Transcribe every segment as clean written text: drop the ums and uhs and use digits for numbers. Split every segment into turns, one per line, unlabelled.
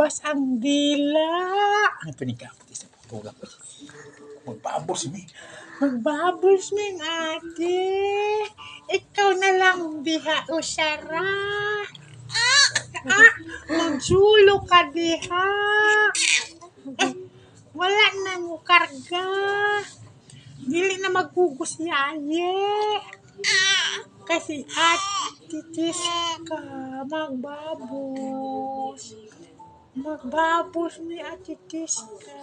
lumabas ang dila. Ano pinikapit sa pagtulak ko? Magbubbles mi. Magbubbles mi, ate. Ikaw na lang diha, Usara. Magsulo ka diha. Wala na mo karga. Dili na magugos yaye. Kasi atitis ka. Magbabos. Magbabos ni atitis ka.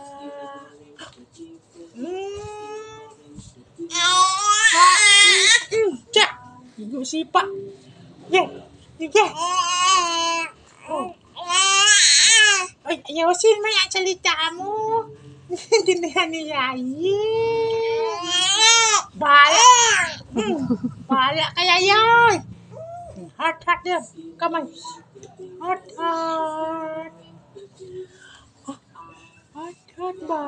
Tiya! Sipa! Sige! Sige! Ay, ayusin mo yung salita mo. Dindihan ni Yayi. Bahala. Bahala kaya yan. Heart yan. Kamay. Heart. Heart ba?